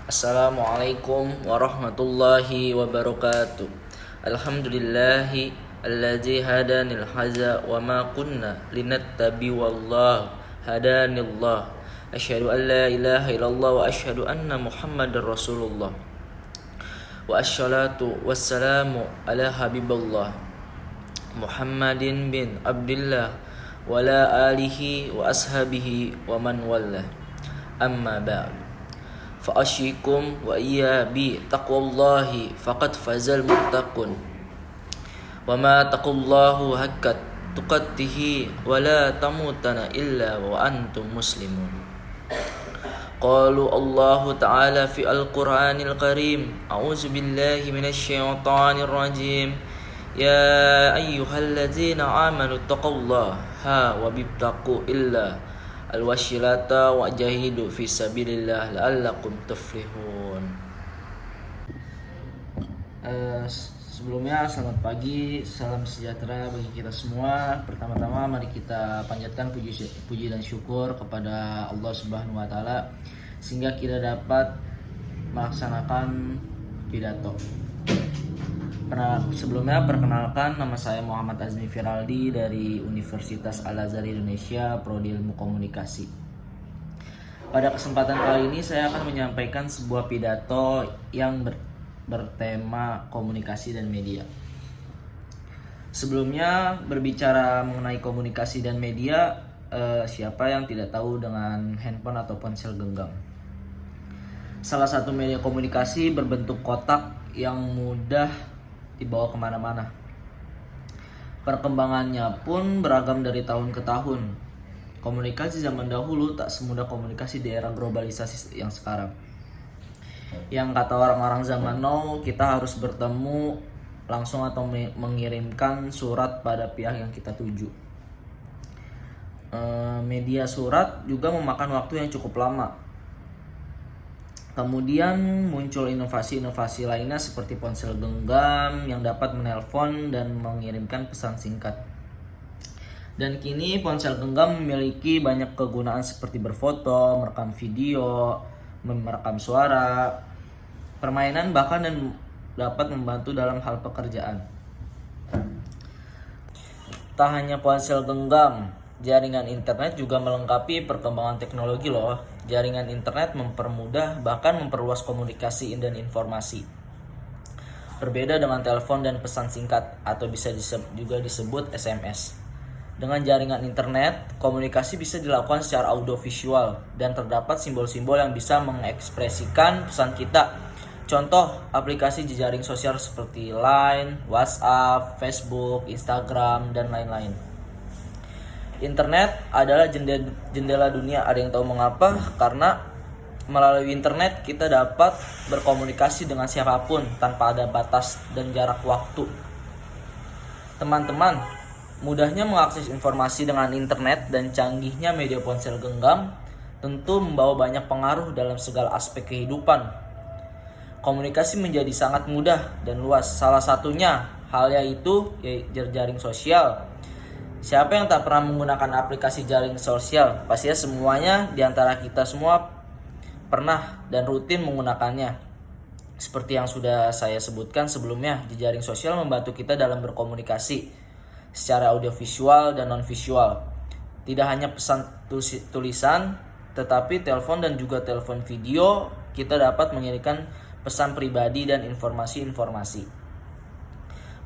Assalamualaikum warahmatullahi wabarakatuh. Alhamdulillahi alladzi hadanil haza wa ma kunna linattabi wallahu hadanillah. Asyhadu an la ilaha illallah wa asyhadu anna Muhammadar Rasulullah. Wa assalatu wassalamu ala habiballah Muhammadin bin Abdullah wa la alihi wa ashabihi wa man wallah. Amma ba'd. Fa'asyikum wa iya bi taqwallahi faqad fazal muttaqun wa ma taqullahu hakkat tuqattihi wa la tamutana illa wa antum muslimun. Qalu Allahu ta'ala fi al-Qur'anil Karim, a'udzu billahi minasy syaithanir rajim, ya ayyuhalladzina amanu taqullaha wa bibtaqu illa al-wasilata wa jahidu fi sabilillah la'allakum tuflihun. Sebelumnya selamat pagi, salam sejahtera bagi kita semua. Pertama-tama mari kita panjatkan puji dan syukur kepada Allah Subhanahu wa taala sehingga kita dapat melaksanakan pidato. Sebelumnya perkenalkan, nama saya Muhammad Azmi Firaldi dari Universitas Al-Azhar Indonesia, Prodi Ilmu Komunikasi. Pada kesempatan kali ini saya akan menyampaikan sebuah pidato yang bertema komunikasi dan media. Sebelumnya berbicara mengenai komunikasi dan media, siapa yang tidak tahu dengan handphone atau ponsel genggam? Salah satu media komunikasi berbentuk kotak yang mudah dibawa kemana-mana. Perkembangannya pun beragam dari tahun ke tahun. Komunikasi zaman dahulu tak semudah komunikasi di era globalisasi yang sekarang. Yang kata orang-orang zaman now, kita harus bertemu langsung atau mengirimkan surat pada pihak yang kita tuju. Media surat juga memakan waktu yang cukup lama. Kemudian muncul inovasi-inovasi lainnya seperti ponsel genggam yang dapat menelpon dan mengirimkan pesan singkat. Dan kini ponsel genggam memiliki banyak kegunaan seperti berfoto, merekam video, merekam suara, permainan, bahkan dan dapat membantu dalam hal pekerjaan. Tak hanya ponsel genggam, jaringan internet juga melengkapi perkembangan teknologi loh. Jaringan internet mempermudah bahkan memperluas komunikasi dan informasi. Berbeda dengan telepon dan pesan singkat atau bisa juga disebut SMS. Dengan jaringan internet, komunikasi bisa dilakukan secara audiovisual dan terdapat simbol-simbol yang bisa mengekspresikan pesan kita. Contoh aplikasi jejaring sosial seperti Line, WhatsApp, Facebook, Instagram, dan lain-lain. Internet adalah jendela dunia. Ada yang tahu mengapa? Karena melalui internet kita dapat berkomunikasi dengan siapapun tanpa ada batas dan jarak waktu. Teman-teman, mudahnya mengakses informasi dengan internet dan canggihnya media ponsel genggam tentu membawa banyak pengaruh dalam segala aspek kehidupan. Komunikasi menjadi sangat mudah dan luas. Salah satunya halnya itu jejaring sosial. Siapa yang tak pernah menggunakan aplikasi jaring sosial? Pastinya semuanya di antara kita semua pernah dan rutin menggunakannya. Seperti yang sudah saya sebutkan sebelumnya, jejaring sosial membantu kita dalam berkomunikasi secara audiovisual dan non-visual. Tidak hanya pesan tulisan, tetapi telepon dan juga telepon video, kita dapat mengirimkan pesan pribadi dan informasi-informasi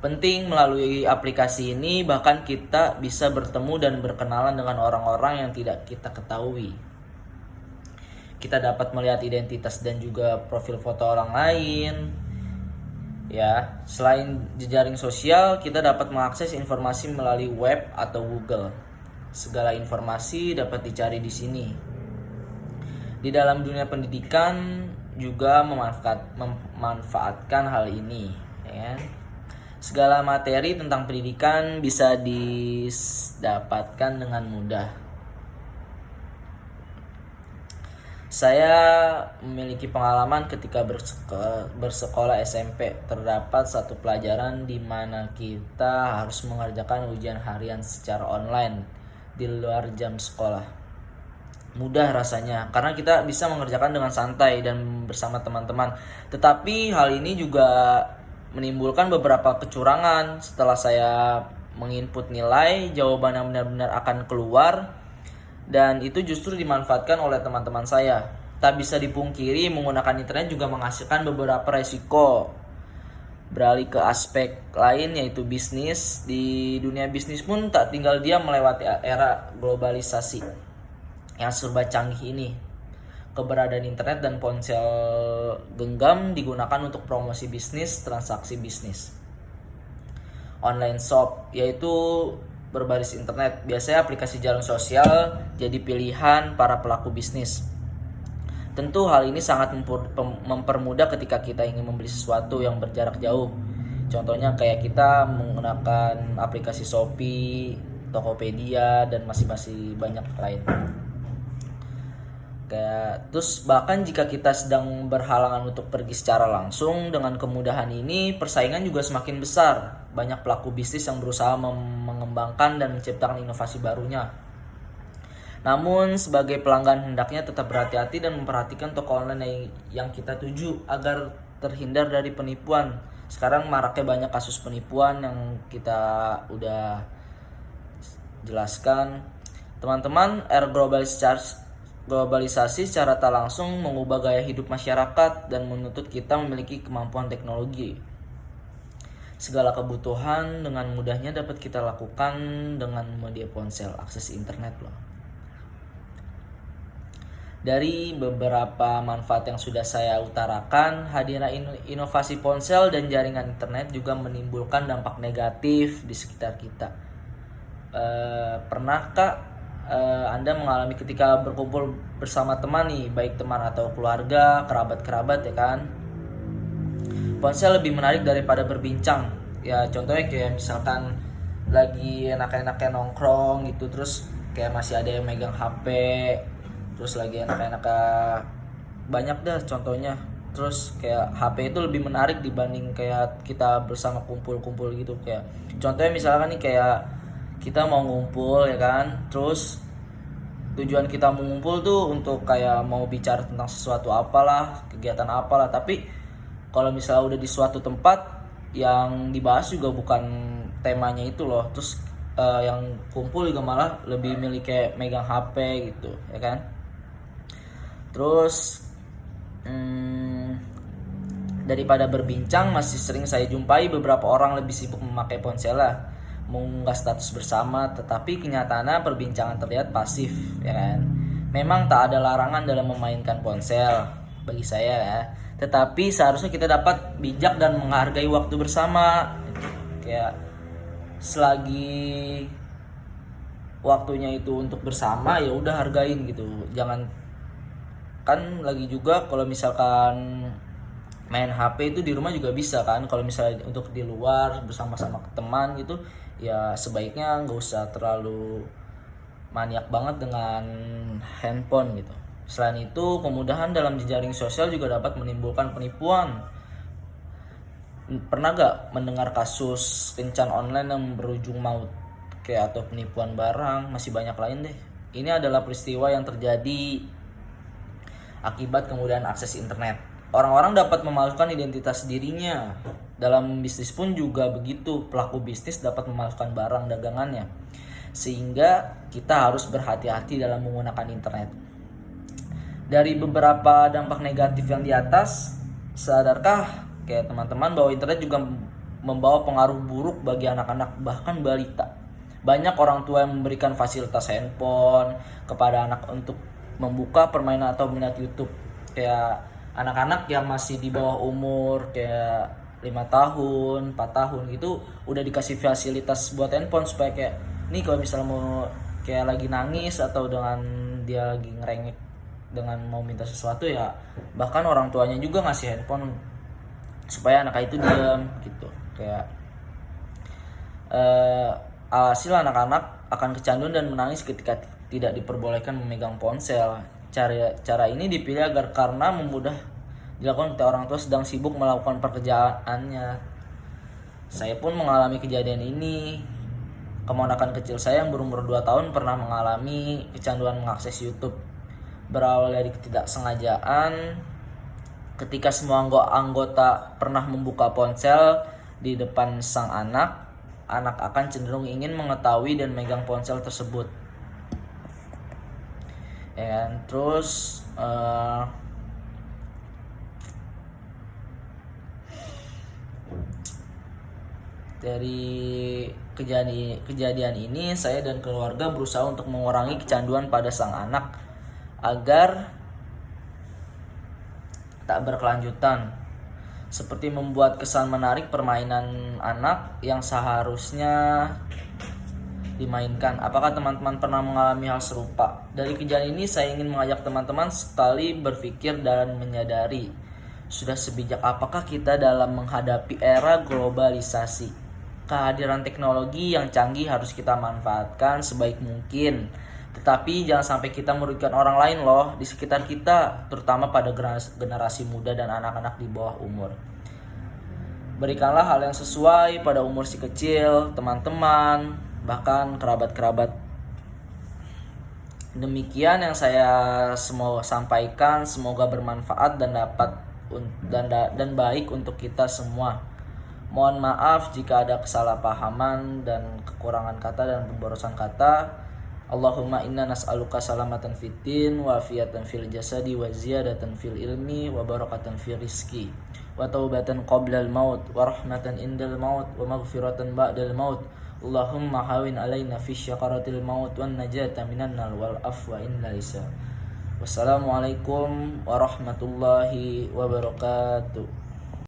penting melalui aplikasi ini. Bahkan kita bisa bertemu dan berkenalan dengan orang-orang yang tidak kita ketahui. Kita dapat melihat identitas dan juga profil foto orang lain. Ya, selain jejaring sosial, kita dapat mengakses informasi melalui web atau Google. Segala informasi dapat dicari di sini. Di dalam dunia pendidikan juga memanfaatkan hal ini, ya. Segala materi tentang pendidikan bisa didapatkan dengan mudah. Saya memiliki pengalaman ketika bersekolah SMP. Terdapat satu pelajaran di mana kita harus mengerjakan ujian harian secara online di luar jam sekolah. mudah rasanya karena kita bisa mengerjakan dengan santai dan bersama teman-teman. Tetapi hal ini juga menimbulkan beberapa kecurangan. Setelah saya menginput nilai, jawaban yang benar-benar akan keluar dan itu justru dimanfaatkan oleh teman-teman saya. Tak bisa dipungkiri menggunakan internet juga menghasilkan beberapa resiko. Beralih ke aspek lain yaitu bisnis. Di dunia bisnis pun tak tinggal diam melewati era globalisasi yang serba canggih ini. Keberadaan internet dan ponsel genggam digunakan untuk promosi bisnis, transaksi bisnis. Online shop yaitu berbasis internet. Biasanya aplikasi jaring sosial jadi pilihan para pelaku bisnis. Tentu hal ini sangat mempermudah ketika kita ingin membeli sesuatu yang berjarak jauh. Contohnya kayak kita menggunakan aplikasi Shopee, Tokopedia, dan masih banyak lain. Terus bahkan jika kita sedang berhalangan untuk pergi secara langsung, dengan kemudahan ini persaingan juga semakin besar. Banyak pelaku bisnis yang berusaha mengembangkan dan menciptakan inovasi barunya. Namun sebagai pelanggan hendaknya tetap berhati-hati dan memperhatikan toko online yang kita tuju agar terhindar dari penipuan. Sekarang maraknya banyak kasus penipuan yang kita udah jelaskan. Teman-teman, era globalisasi secara tak langsung mengubah gaya hidup masyarakat dan menuntut kita memiliki kemampuan teknologi. Segala kebutuhan dengan mudahnya dapat kita lakukan dengan media ponsel, akses internet loh. Dari beberapa manfaat yang sudah saya utarakan, hadirnya inovasi ponsel dan jaringan internet juga menimbulkan dampak negatif di sekitar kita. Pernahkah Anda mengalami ketika berkumpul bersama teman nih, baik teman atau keluarga, kerabat-kerabat ya kan? Ponsel lebih menarik daripada berbincang. Ya contohnya kayak misalkan lagi enak-enaknya nongkrong gitu, terus kayak masih ada yang megang HP, terus lagi enak-enaknya banyak dah contohnya. Terus kayak HP itu lebih menarik dibanding kayak kita bersama kumpul-kumpul gitu. Kayak contohnya misalkan nih kayak kita mau ngumpul ya kan, terus tujuan kita mau ngumpul tuh untuk kayak mau bicara tentang sesuatu apalah, kegiatan apalah, tapi kalau misalnya udah di suatu tempat yang dibahas juga bukan temanya itu loh, terus yang kumpul juga malah lebih milih kayak megang HP gitu ya kan. Terus daripada berbincang, masih sering saya jumpai beberapa orang lebih sibuk memakai ponsel lah, mengunggah status bersama, tetapi kenyataannya perbincangan terlihat pasif ya kan. Memang tak ada larangan dalam memainkan ponsel bagi saya ya, tetapi seharusnya kita dapat bijak dan menghargai waktu bersama. Kayak selagi waktunya itu untuk bersama ya udah hargain gitu. Jangan, kan lagi juga kalau misalkan main HP itu di rumah juga bisa kan. Kalau misalnya untuk di luar bersama-sama teman gitu ya sebaiknya nggak usah terlalu maniak banget dengan handphone gitu. Selain itu, kemudahan dalam jejaring sosial juga dapat menimbulkan penipuan. Pernah gak mendengar kasus kencan online yang berujung maut kayak atau penipuan barang? Masih banyak lain deh. Ini adalah peristiwa yang terjadi akibat kemudahan akses internet. Orang-orang dapat memalsukan identitas dirinya. Dalam bisnis pun juga begitu, pelaku bisnis dapat memalsukan barang dagangannya. Sehingga kita harus berhati-hati dalam menggunakan internet. Dari beberapa dampak negatif yang di atas, sadarkah kayak teman-teman bahwa internet juga membawa pengaruh buruk bagi anak-anak bahkan balita? Banyak orang tua yang memberikan fasilitas handphone kepada anak untuk membuka permainan atau minat YouTube. Kayak anak-anak yang masih di bawah umur kayak 5 tahun, 4 tahun gitu udah dikasih fasilitas buat handphone supaya kayak nih kalau misalnya mau kayak lagi nangis atau dengan dia lagi ngerengek dengan mau minta sesuatu ya bahkan orang tuanya juga ngasih handphone supaya anak itu diam gitu. Kayak alhasil anak-anak akan kecanduan dan menangis ketika tidak diperbolehkan memegang ponsel. Cara ini dipilih agar karena memudah dilakukan ketika orang tua sedang sibuk melakukan pekerjaannya. Saya pun mengalami kejadian ini. Keponakan kecil saya yang berumur 2 tahun pernah mengalami kecanduan mengakses YouTube. berawal dari ketidaksengajaan. Ketika semua anggota pernah membuka ponsel di depan sang anak, anak akan cenderung ingin mengetahui dan megang ponsel tersebut. Ya, terus dari kejadian ini, saya dan keluarga berusaha untuk mengurangi kecanduan pada sang anak agar tak berkelanjutan, seperti membuat kesan menarik permainan anak yang seharusnya dimainkan. Apakah teman-teman pernah mengalami hal serupa? Dari kejadian ini saya ingin mengajak teman-teman sekali berpikir dan menyadari, sudah sebijak apakah kita dalam menghadapi era globalisasi. Kehadiran teknologi yang canggih harus kita manfaatkan sebaik mungkin, tetapi jangan sampai kita merugikan orang lain loh di sekitar kita, terutama pada generasi muda dan anak-anak di bawah umur. Berikanlah hal yang sesuai pada umur si kecil, teman-teman, bahkan kerabat-kerabat. Demikian yang saya semua sampaikan, semoga bermanfaat dan dan baik untuk kita semua. Mohon maaf jika ada kesalahpahaman dan kekurangan kata dan pemborosan kata. Allahumma inna nas'aluka salamatan fid din wa afiatan fil jasadi wa ziyadatan fil ilmi wa barakatan fil rizki wa taubatan qabla al maut wa rahmatan indal maut wa maghfiratan ba'dal maut. Allahumma hawin alaina fi syakaratil maut wan najata minan nar wal afwa inna lisa. Wassalamualaikum warahmatullahi wabarakatuh.